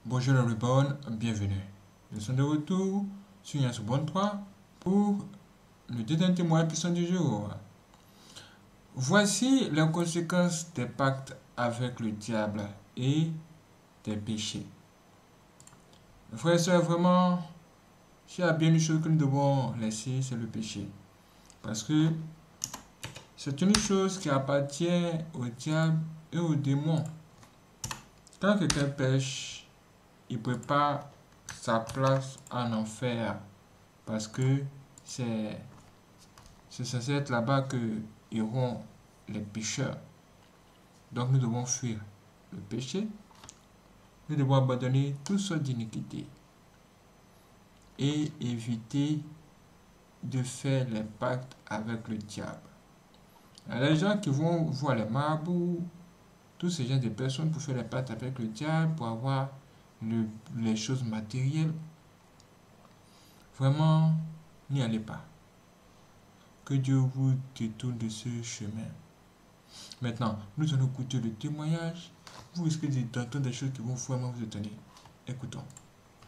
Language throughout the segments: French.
Bonjour everyone, bienvenue. Nous sommes de retour sur Yansubon 3 pour le deuxième témoin puissant du jour. Voici les conséquences des pactes avec le diable et des péchés. Frères et sœurs, vraiment, s'il y a bien une chose que nous devons laisser, c'est le péché. Parce que c'est une chose qui appartient au diable et aux démons. Quand quelqu'un pêche, il prépare sa place en enfer parce que c'est censé être là-bas que iront les pécheurs. Donc nous devons fuir le péché, nous devons abandonner toute sorte d'iniquité et éviter de faire les pactes avec le diable. Les gens qui vont voir les marabouts, tous ces gens de personnes pour faire les pactes avec le diable, pour avoir les choses matérielles, vraiment, n'y allez pas. Que Dieu vous détourne de ce chemin. Maintenant, nous allons écouter le témoignage. Vous risquez d'entendre des choses qui vont vraiment vous étonner. Écoutons.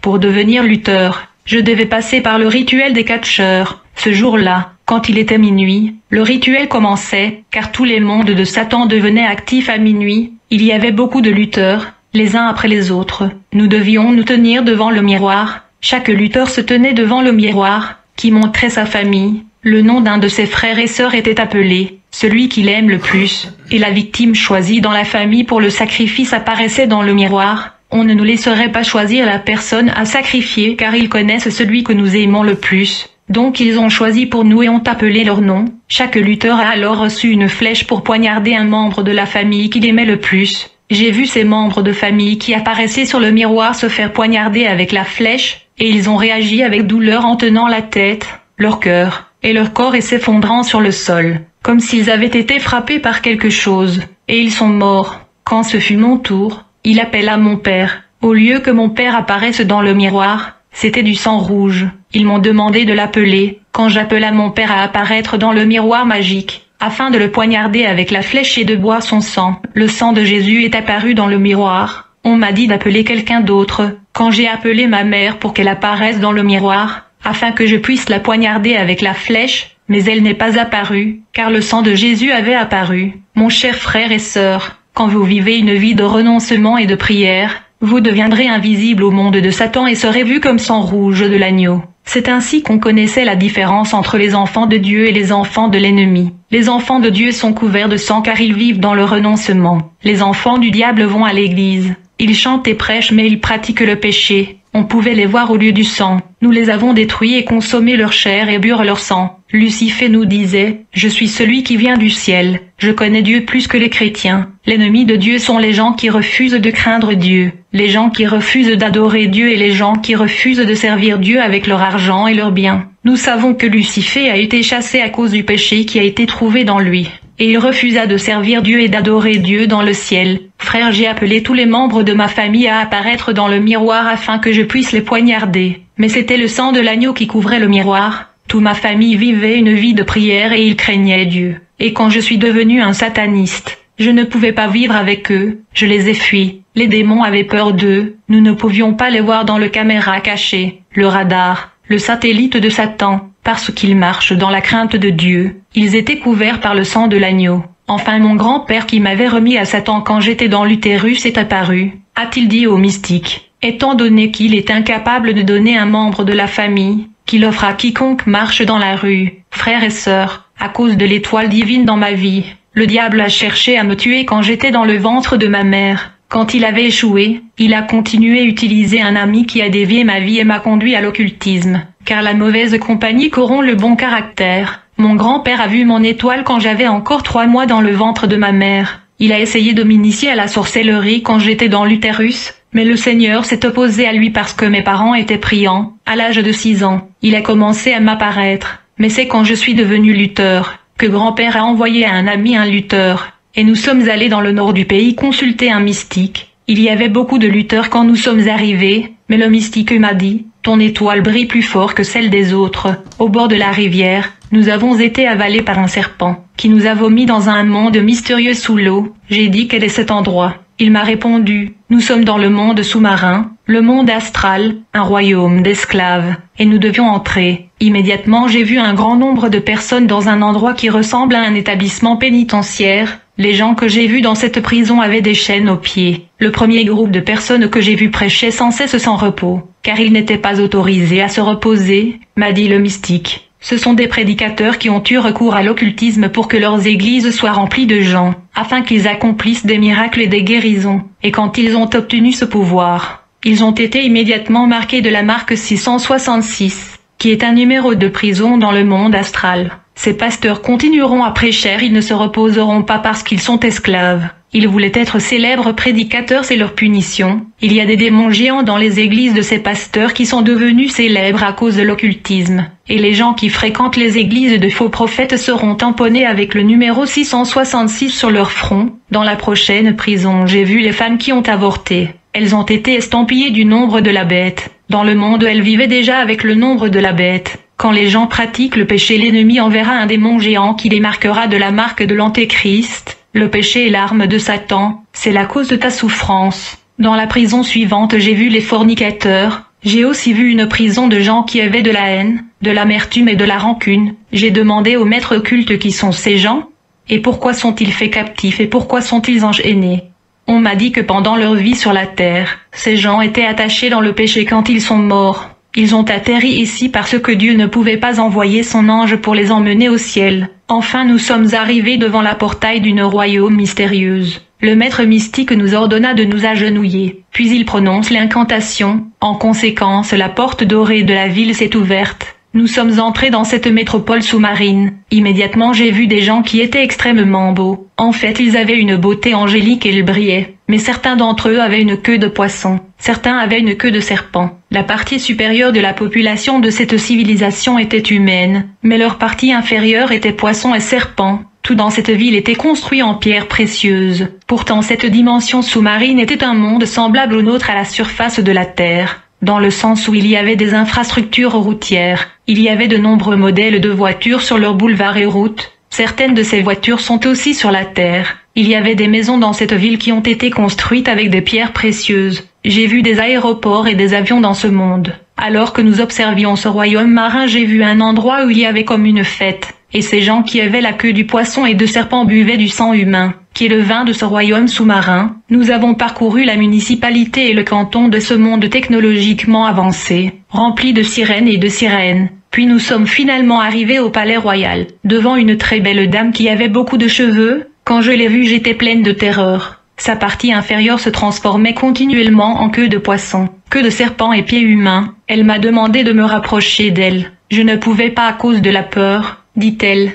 Pour devenir lutteur, je devais passer par le rituel des catcheurs. Ce jour-là, quand il était minuit, le rituel commençait, car tous les mondes de Satan devenaient actifs à minuit. Il y avait beaucoup de lutteurs, les uns après les autres. Nous devions nous tenir devant le miroir. Chaque lutteur se tenait devant le miroir, qui montrait sa famille. Le nom d'un de ses frères et sœurs était appelé, celui qu'il aime le plus, et la victime choisie dans la famille pour le sacrifice apparaissait dans le miroir. On ne nous laisserait pas choisir la personne à sacrifier car ils connaissent celui que nous aimons le plus. Donc ils ont choisi pour nous et ont appelé leur nom. Chaque lutteur a alors reçu une flèche pour poignarder un membre de la famille qu'il aimait le plus. J'ai vu ces membres de famille qui apparaissaient sur le miroir se faire poignarder avec la flèche, et ils ont réagi avec douleur en tenant la tête, leur cœur, et leur corps et s'effondrant sur le sol, comme s'ils avaient été frappés par quelque chose, et ils sont morts. Quand ce fut mon tour, il appela mon père. Au lieu que mon père apparaisse dans le miroir, c'était du sang rouge. Ils m'ont demandé de l'appeler. Quand j'appela mon père à apparaître dans le miroir magique, afin de le poignarder avec la flèche et de boire son sang, le sang de Jésus est apparu dans le miroir. On m'a dit d'appeler quelqu'un d'autre. Quand j'ai appelé ma mère pour qu'elle apparaisse dans le miroir, afin que je puisse la poignarder avec la flèche, mais elle n'est pas apparue, car le sang de Jésus avait apparu. Mon cher frère et sœur, quand vous vivez une vie de renoncement et de prière, vous deviendrez invisible au monde de Satan et serez vu comme sang rouge de l'agneau. C'est ainsi qu'on connaissait la différence entre les enfants de Dieu et les enfants de l'ennemi. Les enfants de Dieu sont couverts de sang car ils vivent dans le renoncement. Les enfants du diable vont à l'église. Ils chantent et prêchent mais ils pratiquent le péché. On pouvait les voir au lieu du sang. Nous les avons détruits et consommé leur chair et burent leur sang. Lucifer nous disait, « Je suis celui qui vient du ciel. Je connais Dieu plus que les chrétiens. » L'ennemi de Dieu sont les gens qui refusent de craindre Dieu, les gens qui refusent d'adorer Dieu et les gens qui refusent de servir Dieu avec leur argent et leurs biens. Nous savons que Lucifer a été chassé à cause du péché qui a été trouvé dans lui. Et il refusa de servir Dieu et d'adorer Dieu dans le ciel. Frère, j'ai appelé tous les membres de ma famille à apparaître dans le miroir afin que je puisse les poignarder. Mais c'était le sang de l'agneau qui couvrait le miroir. Toute ma famille vivait une vie de prière et ils craignaient Dieu. Et quand je suis devenu un sataniste, je ne pouvais pas vivre avec eux, je les ai fuis. Les démons avaient peur d'eux, nous ne pouvions pas les voir dans le caméra caché, le radar, le satellite de Satan, parce qu'ils marchent dans la crainte de Dieu. Ils étaient couverts par le sang de l'agneau. Enfin mon grand-père qui m'avait remis à Satan quand j'étais dans l'utérus est apparu, a-t-il dit au mystique. Étant donné qu'il est incapable de donner un membre de la famille, qu'il offre à quiconque marche dans la rue, frères et sœurs, à cause de l'étoile divine dans ma vie. Le diable a cherché à me tuer quand j'étais dans le ventre de ma mère. Quand il avait échoué, il a continué à utiliser un ami qui a dévié ma vie et m'a conduit à l'occultisme. Car la mauvaise compagnie corrompt le bon caractère. Mon grand-père a vu mon étoile quand j'avais encore 3 mois dans le ventre de ma mère. Il a essayé de m'initier à la sorcellerie quand j'étais dans l'utérus, mais le Seigneur s'est opposé à lui parce que mes parents étaient priants. À l'âge de 6 ans, il a commencé à m'apparaître. Mais c'est quand je suis devenu lutteur que grand-père a envoyé à un ami un lutteur, et nous sommes allés dans le nord du pays consulter un mystique. Il y avait beaucoup de lutteurs quand nous sommes arrivés, mais le mystique m'a dit, « Ton étoile brille plus fort que celle des autres. » Au bord de la rivière, nous avons été avalés par un serpent, qui nous a vomi dans un monde mystérieux sous l'eau. J'ai dit quel est cet endroit. Il m'a répondu, nous sommes dans le monde sous-marin, le monde astral, un royaume d'esclaves, et nous devions entrer. Immédiatement j'ai vu un grand nombre de personnes dans un endroit qui ressemble à un établissement pénitentiaire. Les gens que j'ai vus dans cette prison avaient des chaînes aux pieds. Le premier groupe de personnes que j'ai vu prêchait sans cesse sans repos, car ils n'étaient pas autorisés à se reposer, m'a dit le mystique. Ce sont des prédicateurs qui ont eu recours à l'occultisme pour que leurs églises soient remplies de gens, afin qu'ils accomplissent des miracles et des guérisons. Et quand ils ont obtenu ce pouvoir, ils ont été immédiatement marqués de la marque 666, qui est un numéro de prison dans le monde astral. Ces pasteurs continueront à prêcher, ils ne se reposeront pas parce qu'ils sont esclaves. Ils voulaient être célèbres prédicateurs, c'est leur punition. Il y a des démons géants dans les églises de ces pasteurs qui sont devenus célèbres à cause de l'occultisme. Et les gens qui fréquentent les églises de faux prophètes seront tamponnés avec le numéro 666 sur leur front. Dans la prochaine prison, j'ai vu les femmes qui ont avorté. Elles ont été estampillées du nombre de la bête. Dans le monde, elles vivaient déjà avec le nombre de la bête. Quand les gens pratiquent le péché, l'ennemi enverra un démon géant qui les marquera de la marque de l'Antéchrist. Le péché est l'arme de Satan, c'est la cause de ta souffrance. Dans la prison suivante, j'ai vu les fornicateurs. J'ai aussi vu une prison de gens qui avaient de la haine, de l'amertume et de la rancune. J'ai demandé aux maîtres occultes qui sont ces gens, et pourquoi sont-ils faits captifs et pourquoi sont-ils enchaînés. On m'a dit que pendant leur vie sur la terre, ces gens étaient attachés dans le péché quand ils sont morts. Ils ont atterri ici parce que Dieu ne pouvait pas envoyer son ange pour les emmener au ciel. Enfin nous sommes arrivés devant la portail d'une royaume mystérieuse. Le maître mystique nous ordonna de nous agenouiller, puis il prononce l'incantation. En conséquence, la porte dorée de la ville s'est ouverte. Nous sommes entrés dans cette métropole sous-marine. Immédiatement j'ai vu des gens qui étaient extrêmement beaux. En fait, ils avaient une beauté angélique et ils brillaient. Mais certains d'entre eux avaient une queue de poisson. Certains avaient une queue de serpent. La partie supérieure de la population de cette civilisation était humaine, mais leur partie inférieure était poisson et serpent. Tout dans cette ville était construit en pierres précieuses. Pourtant cette dimension sous-marine était un monde semblable au nôtre à la surface de la Terre. Dans le sens où il y avait des infrastructures routières, il y avait de nombreux modèles de voitures sur leurs boulevards et routes. Certaines de ces voitures sont aussi sur la terre. Il y avait des maisons dans cette ville qui ont été construites avec des pierres précieuses. J'ai vu des aéroports et des avions dans ce monde. Alors que nous observions ce royaume marin, j'ai vu un endroit où il y avait comme une fête. Et ces gens qui avaient la queue du poisson et de serpent buvaient du sang humain, qui est le vin de ce royaume sous-marin. Nous avons parcouru la municipalité et le canton de ce monde technologiquement avancé, rempli de sirènes et de sirènes. Puis nous sommes finalement arrivés au palais royal, devant une très belle dame qui avait beaucoup de cheveux. Quand je l'ai vue, j'étais pleine de terreur. Sa partie inférieure se transformait continuellement en queue de poisson, queue de serpent et pieds humains. Elle m'a demandé de me rapprocher d'elle. Je ne pouvais pas à cause de la peur, dit-elle.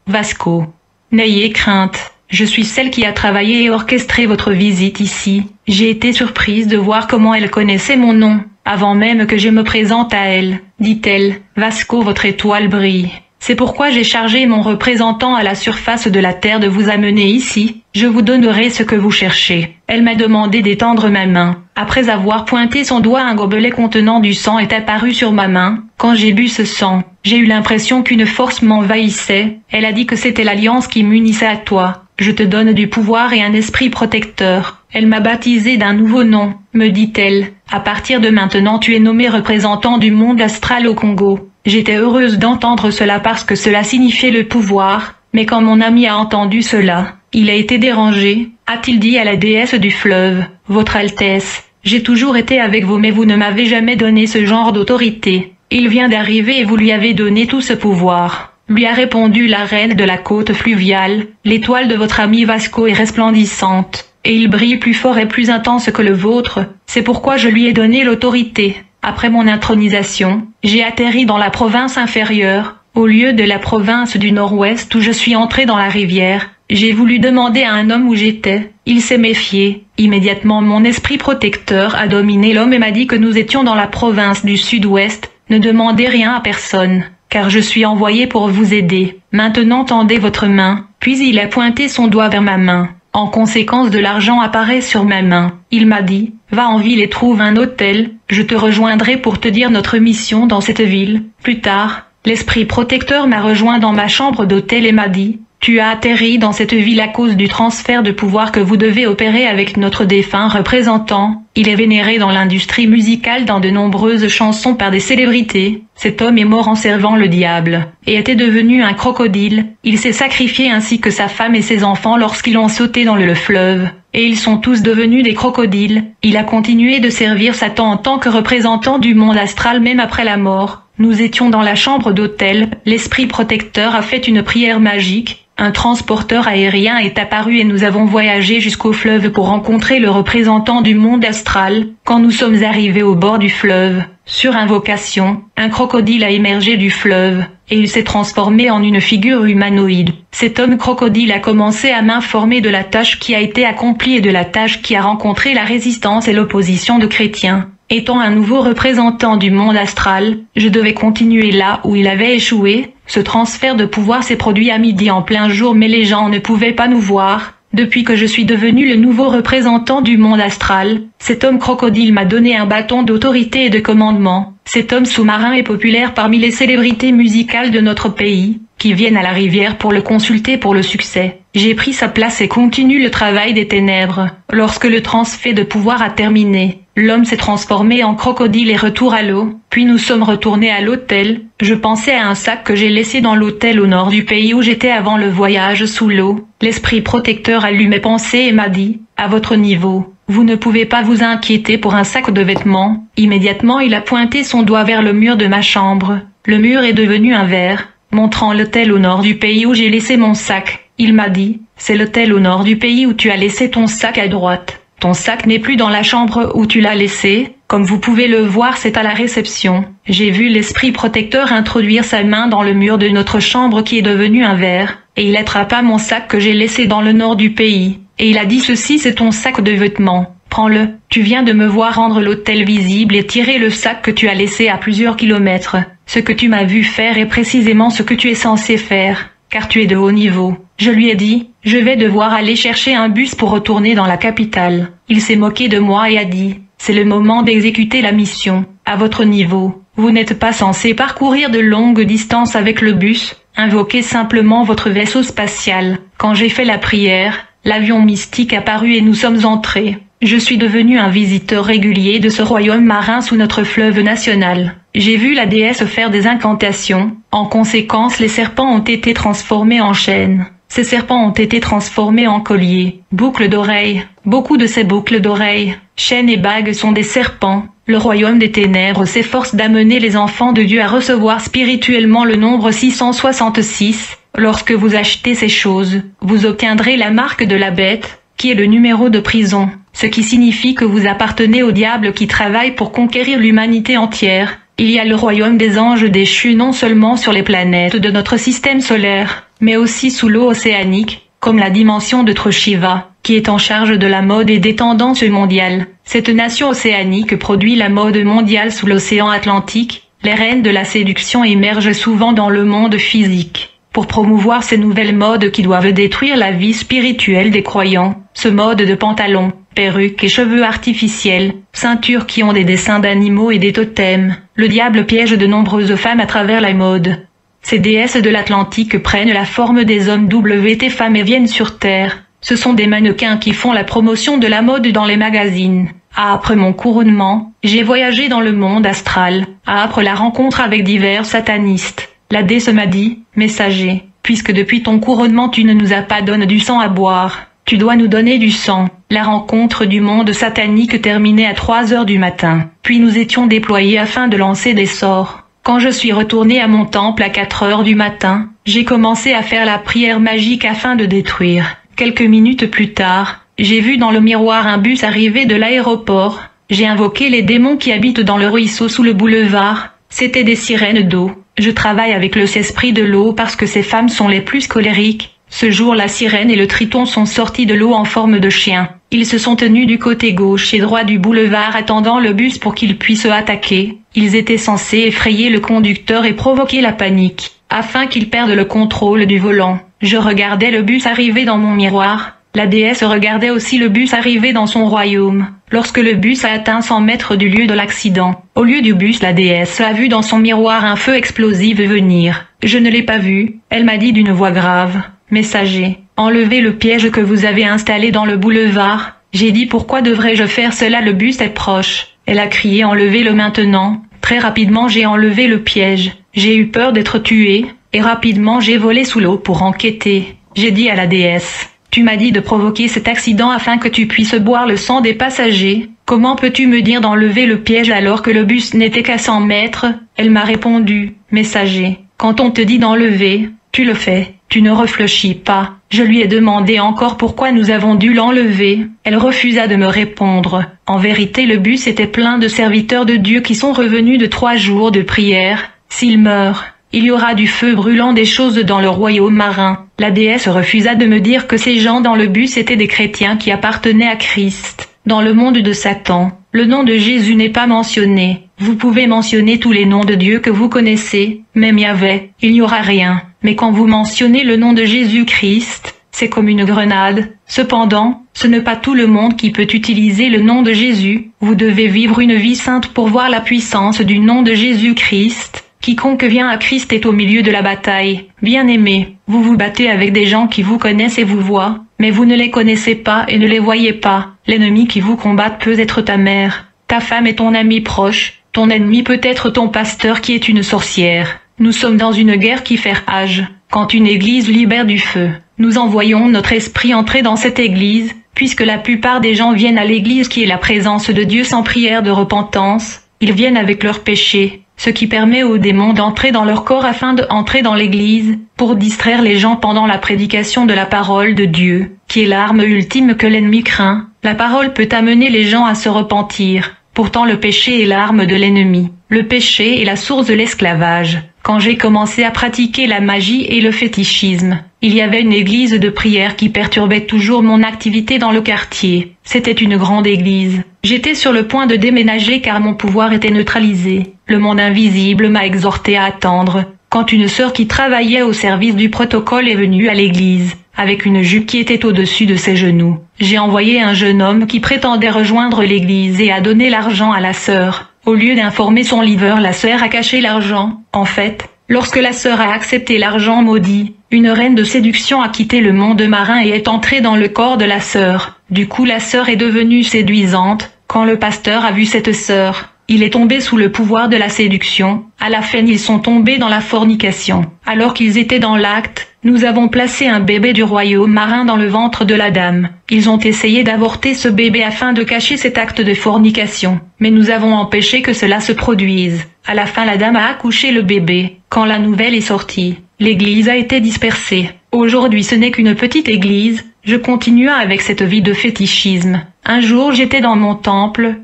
Vasco, n'ayez crainte. Je suis celle qui a travaillé et orchestré votre visite ici. J'ai été surprise de voir comment elle connaissait mon nom, avant même que je me présente à elle, dit-elle. Vasco, votre étoile brille. C'est pourquoi j'ai chargé mon représentant à la surface de la terre de vous amener ici. Je vous donnerai ce que vous cherchez. Elle m'a demandé d'étendre ma main. Après avoir pointé son doigt, un gobelet contenant du sang est apparu sur ma main. Quand j'ai bu ce sang, j'ai eu l'impression qu'une force m'envahissait. Elle a dit que c'était l'alliance qui m'unissait à toi. Je te donne du pouvoir et un esprit protecteur. Elle m'a baptisé d'un nouveau nom, me dit-elle. À partir de maintenant, tu es nommé représentant du monde astral au Congo. J'étais heureuse d'entendre cela parce que cela signifiait le pouvoir, mais quand mon ami a entendu cela, il a été dérangé, a-t-il dit à la déesse du fleuve. Votre Altesse, j'ai toujours été avec vous mais vous ne m'avez jamais donné ce genre d'autorité. Il vient d'arriver et vous lui avez donné tout ce pouvoir. Lui a répondu la reine de la côte fluviale. L'étoile de votre ami Vasco est resplendissante, et il brille plus fort et plus intense que le vôtre. C'est pourquoi je lui ai donné l'autorité. Après mon intronisation, j'ai atterri dans la province inférieure, au lieu de la province du nord-ouest où je suis entré dans la rivière. J'ai voulu demander à un homme où j'étais. Il s'est méfié. Immédiatement mon esprit protecteur a dominé l'homme et m'a dit que nous étions dans la province du sud-ouest. Ne demandez rien à personne, car je suis envoyé pour vous aider. Maintenant tendez votre main. Puis il a pointé son doigt vers ma main. En conséquence, de l'argent apparaît sur ma main. Il m'a dit, va en ville et trouve un hôtel, je te rejoindrai pour te dire notre mission dans cette ville. Plus tard, l'esprit protecteur m'a rejoint dans ma chambre d'hôtel et m'a dit, Tu as atterri dans cette ville à cause du transfert de pouvoir que vous devez opérer avec notre défunt représentant. Il est vénéré dans l'industrie musicale dans de nombreuses chansons par des célébrités. Cet homme est mort en servant le diable, et était devenu un crocodile. Il s'est sacrifié ainsi que sa femme et ses enfants lorsqu'ils ont sauté dans le fleuve. Et ils sont tous devenus des crocodiles. Il a continué de servir Satan en tant que représentant du monde astral même après la mort. Nous étions dans la chambre d'hôtel, l'esprit protecteur a fait une prière magique. Un transporteur aérien est apparu et nous avons voyagé jusqu'au fleuve pour rencontrer le représentant du monde astral. Quand nous sommes arrivés au bord du fleuve, sur invocation, un crocodile a émergé du fleuve, et il s'est transformé en une figure humanoïde. Cet homme crocodile a commencé à m'informer de la tâche qui a été accomplie et de la tâche qui a rencontré la résistance et l'opposition de chrétiens. Étant un nouveau représentant du monde astral, je devais continuer là où il avait échoué. Ce transfert de pouvoir s'est produit à midi en plein jour mais les gens ne pouvaient pas nous voir. Depuis que je suis devenu le nouveau représentant du monde astral, cet homme crocodile m'a donné un bâton d'autorité et de commandement. Cet homme sous-marin est populaire parmi les célébrités musicales de notre pays, qui viennent à la rivière pour le consulter pour le succès. J'ai pris sa place et continue le travail des ténèbres. Lorsque le transfert de pouvoir a terminé, l'homme s'est transformé en crocodile et retour à l'eau, puis nous sommes retournés à l'hôtel. Je pensais à un sac que j'ai laissé dans l'hôtel au nord du pays où j'étais avant le voyage sous l'eau. L'esprit protecteur a lu mes pensées et m'a dit, à votre niveau, vous ne pouvez pas vous inquiéter pour un sac de vêtements. Immédiatement il a pointé son doigt vers le mur de ma chambre. Le mur est devenu un verre, montrant l'hôtel au nord du pays où j'ai laissé mon sac. Il m'a dit, c'est l'hôtel au nord du pays où tu as laissé ton sac à droite. Ton sac n'est plus dans la chambre où tu l'as laissé, comme vous pouvez le voir c'est à la réception. J'ai vu l'esprit protecteur introduire sa main dans le mur de notre chambre qui est devenu un verre, et il attrapa mon sac que j'ai laissé dans le nord du pays, et il a dit ceci c'est ton sac de vêtements, prends-le, tu viens de me voir rendre l'hôtel visible et tirer le sac que tu as laissé à plusieurs kilomètres. Ce que tu m'as vu faire est précisément ce que tu es censé faire, car tu es de haut niveau. Je lui ai dit, je vais devoir aller chercher un bus pour retourner dans la capitale. Il s'est moqué de moi et a dit, c'est le moment d'exécuter la mission. À votre niveau, vous n'êtes pas censé parcourir de longues distances avec le bus, invoquez simplement votre vaisseau spatial. Quand j'ai fait la prière, l'avion mystique apparut et nous sommes entrés. Je suis devenu un visiteur régulier de ce royaume marin sous notre fleuve national. J'ai vu la déesse faire des incantations. En conséquence, les serpents ont été transformés en chaînes. Ces serpents ont été transformés en colliers, boucles d'oreilles. Beaucoup de ces boucles d'oreilles, chaînes et bagues sont des serpents. Le royaume des ténèbres s'efforce d'amener les enfants de Dieu à recevoir spirituellement le nombre 666. Lorsque vous achetez ces choses, vous obtiendrez la marque de la bête, qui est le numéro de prison, ce qui signifie que vous appartenez au diable qui travaille pour conquérir l'humanité entière. Il y a le royaume des anges déchus non seulement sur les planètes de notre système solaire, mais aussi sous l'eau océanique, comme la dimension de Shiva, qui est en charge de la mode et des tendances mondiales. Cette nation océanique produit la mode mondiale sous l'océan Atlantique. Les reines de la séduction émergent souvent dans le monde physique, pour promouvoir ces nouvelles modes qui doivent détruire la vie spirituelle des croyants. Ce mode de pantalons, perruques et cheveux artificiels, ceintures qui ont des dessins d'animaux et des totems. Le diable piège de nombreuses femmes à travers la mode. Ces déesses de l'Atlantique prennent la forme des hommes WT femmes et viennent sur Terre. Ce sont des mannequins qui font la promotion de la mode dans les magazines. Après mon couronnement, j'ai voyagé dans le monde astral. Après la rencontre avec divers satanistes, la déesse m'a dit, messager, puisque depuis ton couronnement tu ne nous as pas donné du sang à boire, tu dois nous donner du sang. La rencontre du monde satanique terminait à 3 heures du matin. Puis nous étions déployés afin de lancer des sorts. Quand je suis retourné à mon temple à 4 heures du matin, j'ai commencé à faire la prière magique afin de détruire. Quelques minutes plus tard, j'ai vu dans le miroir un bus arriver de l'aéroport. J'ai invoqué les démons qui habitent dans le ruisseau sous le boulevard. C'étaient des sirènes d'eau. Je travaille avec le esprit de l'eau parce que ces femmes sont les plus colériques. Ce jour la sirène et le triton sont sortis de l'eau en forme de chien. Ils se sont tenus du côté gauche et droit du boulevard attendant le bus pour qu'ils puissent attaquer. Ils étaient censés effrayer le conducteur et provoquer la panique, afin qu'il perde le contrôle du volant. Je regardais le bus arriver dans mon miroir. La déesse regardait aussi le bus arriver dans son royaume. Lorsque le bus a atteint 100 mètres du lieu de l'accident, au lieu du bus, la déesse a vu dans son miroir un feu explosif venir. Je ne l'ai pas vu, elle m'a dit d'une voix grave. Messager, enlevez le piège que vous avez installé dans le boulevard. J'ai dit pourquoi devrais-je faire cela, le bus est proche. Elle a crié enlevez-le maintenant. Très rapidement j'ai enlevé le piège. J'ai eu peur d'être tuée, et rapidement j'ai volé sous l'eau pour enquêter. J'ai dit à la déesse, tu m'as dit de provoquer cet accident afin que tu puisses boire le sang des passagers. Comment peux-tu me dire d'enlever le piège alors que le bus n'était qu'à 100 mètres? Elle m'a répondu, messager, quand on te dit d'enlever, tu le fais, tu ne réfléchis pas. Je lui ai demandé encore pourquoi nous avons dû l'enlever. Elle refusa de me répondre. En vérité, le bus était plein de serviteurs de Dieu qui sont revenus de 3 jours de prière. S'ils meurent, il y aura du feu brûlant des choses dans le royaume marin. La déesse refusa de me dire que ces gens dans le bus étaient des chrétiens qui appartenaient à Christ. Dans le monde de Satan, le nom de Jésus n'est pas mentionné. Vous pouvez mentionner tous les noms de Dieu que vous connaissez, même Yahvé, il n'y aura rien. Mais quand vous mentionnez le nom de Jésus-Christ, c'est comme une grenade. Cependant, ce n'est pas tout le monde qui peut utiliser le nom de Jésus. Vous devez vivre une vie sainte pour voir la puissance du nom de Jésus-Christ. Quiconque vient à Christ est au milieu de la bataille. Bien-aimés, vous vous battez avec des gens qui vous connaissent et vous voient, mais vous ne les connaissez pas et ne les voyez pas. L'ennemi qui vous combat peut être ta mère, ta femme et ton ami proche. Ton ennemi peut être ton pasteur qui est une sorcière. Nous sommes dans une guerre qui fait rage. Quand une église libère du feu, nous envoyons notre esprit entrer dans cette église, puisque la plupart des gens viennent à l'église qui est la présence de Dieu sans prière de repentance. Ils viennent avec leurs péchés, ce qui permet aux démons d'entrer dans leur corps afin d'entrer dans l'église, pour distraire les gens pendant la prédication de la parole de Dieu, qui est l'arme ultime que l'ennemi craint. La parole peut amener les gens à se repentir. Pourtant le péché est l'arme de l'ennemi. Le péché est la source de l'esclavage. Quand j'ai commencé à pratiquer la magie et le fétichisme, il y avait une église de prière qui perturbait toujours mon activité dans le quartier. C'était une grande église. J'étais sur le point de déménager car mon pouvoir était neutralisé. Le monde invisible m'a exhorté à attendre. Quand une sœur qui travaillait au service du protocole est venue à l'église, avec une jupe qui était au-dessus de ses genoux, j'ai envoyé un jeune homme qui prétendait rejoindre l'église et a donné l'argent à la sœur. Au lieu d'informer son livreur, la sœur a caché l'argent. En fait, lorsque la sœur a accepté l'argent maudit, une reine de séduction a quitté le monde marin et est entrée dans le corps de la sœur. Du coup, la sœur est devenue séduisante. Quand le pasteur a vu cette sœur, il est tombé sous le pouvoir de la séduction. À la fin, ils sont tombés dans la fornication. Alors qu'ils étaient dans l'acte, nous avons placé un bébé du royaume marin dans le ventre de la dame. Ils ont essayé d'avorter ce bébé afin de cacher cet acte de fornication. Mais nous avons empêché que cela se produise. À la fin, la dame a accouché le bébé. Quand la nouvelle est sortie, l'église a été dispersée. Aujourd'hui, ce n'est qu'une petite église. Je continua avec cette vie de fétichisme. Un jour, j'étais dans mon temple.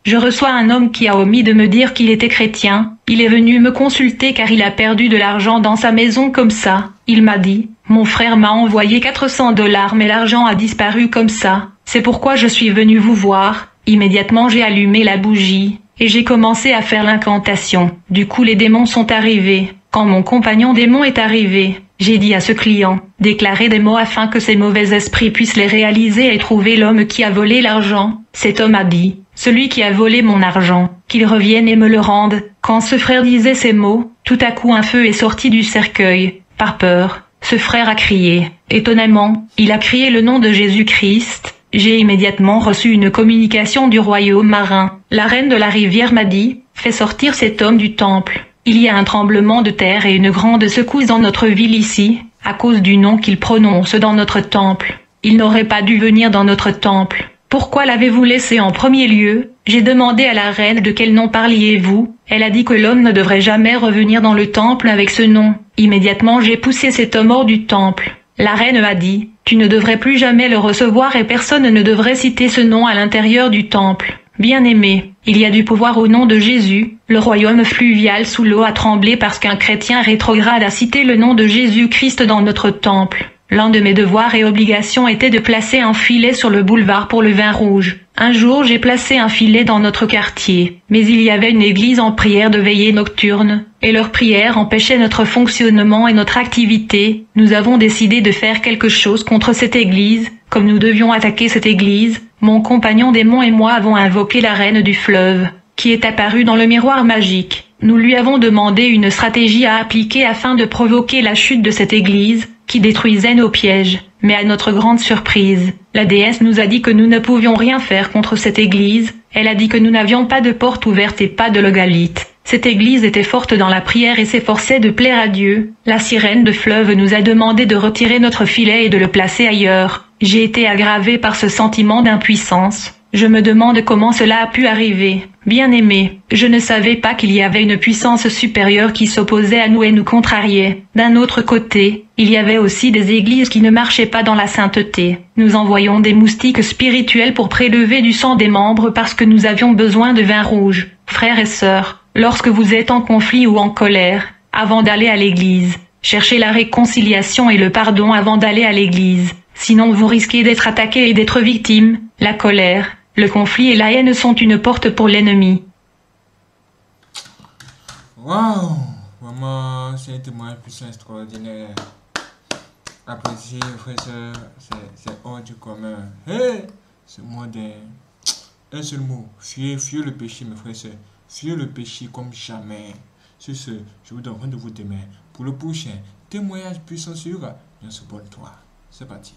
Je reçois un homme qui a omis de me dire qu'il était chrétien. Il est venu me consulter car il a perdu de l'argent dans sa maison comme ça. Il m'a dit, mon frère m'a envoyé $400 mais l'argent a disparu comme ça. C'est pourquoi je suis venu vous voir. Immédiatement j'ai allumé la bougie, et j'ai commencé à faire l'incantation. Du coup les démons sont arrivés. Quand mon compagnon démon est arrivé, j'ai dit à ce client, déclarez des mots afin que ces mauvais esprits puissent les réaliser et trouver l'homme qui a volé l'argent. Cet homme a dit, celui qui a volé mon argent, qu'il revienne et me le rende. Quand ce frère disait ces mots, tout à coup un feu est sorti du cercueil. Par peur, ce frère a crié. Étonnamment, il a crié le nom de Jésus-Christ. J'ai immédiatement reçu une communication du royaume marin. La reine de la rivière m'a dit, fais sortir cet homme du temple. Il y a un tremblement de terre et une grande secousse dans notre ville ici, à cause du nom qu'il prononce dans notre temple. Il n'aurait pas dû venir dans notre temple. Pourquoi l'avez-vous laissé en premier lieu? J'ai demandé à la reine de quel nom parliez-vous. Elle a dit que l'homme ne devrait jamais revenir dans le temple avec ce nom. Immédiatement j'ai poussé cet homme hors du temple. La reine m'a dit, tu ne devrais plus jamais le recevoir et personne ne devrait citer ce nom à l'intérieur du temple. Bien-aimé, il y a du pouvoir au nom de Jésus. Le royaume fluvial sous l'eau a tremblé parce qu'un chrétien rétrograde a cité le nom de Jésus-Christ dans notre temple. L'un de mes devoirs et obligations était de placer un filet sur le boulevard pour le vin rouge. Un jour, j'ai placé un filet dans notre quartier, mais il y avait une église en prière de veillée nocturne, et leur prière empêchait notre fonctionnement et notre activité. Nous avons décidé de faire quelque chose contre cette église. Comme nous devions attaquer cette église, mon compagnon démon et moi avons invoqué la reine du fleuve, qui est apparue dans le miroir magique. Nous lui avons demandé une stratégie à appliquer afin de provoquer la chute de cette église. qui détruisait nos pièges. Mais à notre grande surprise, la déesse nous a dit que nous ne pouvions rien faire contre cette église. Elle a dit que nous n'avions pas de porte ouverte et pas de logalite. Cette église était forte dans la prière et s'efforçait de plaire à Dieu. La sirène de fleuve nous a demandé de retirer notre filet et de le placer ailleurs. J'ai été aggravée par ce sentiment d'impuissance. Je me demande comment cela a pu arriver. Bien-aimé, je ne savais pas qu'il y avait une puissance supérieure qui s'opposait à nous et nous contrariait. D'un autre côté, il y avait aussi des églises qui ne marchaient pas dans la sainteté. Nous envoyons des moustiques spirituels pour prélever du sang des membres parce que nous avions besoin de vin rouge. Frères et sœurs, lorsque vous êtes en conflit ou en colère, avant d'aller à l'église, cherchez la réconciliation et le pardon avant d'aller à l'église. Sinon vous risquez d'être attaqué et d'être victime. La colère, le conflit et la haine sont une porte pour l'ennemi. Waouh! Vraiment, c'est un témoignage puissant, extraordinaire. Apprécié, frère, c'est hors du commun. Hey! Ce mot un seul mot. Fuyez le péché, mes frères et sœurs. Fuyez le péché comme jamais. Sur ce, je vous donne rendez-vous demain pour le prochain témoignage puissant sur Bien se bonne toi. C'est parti.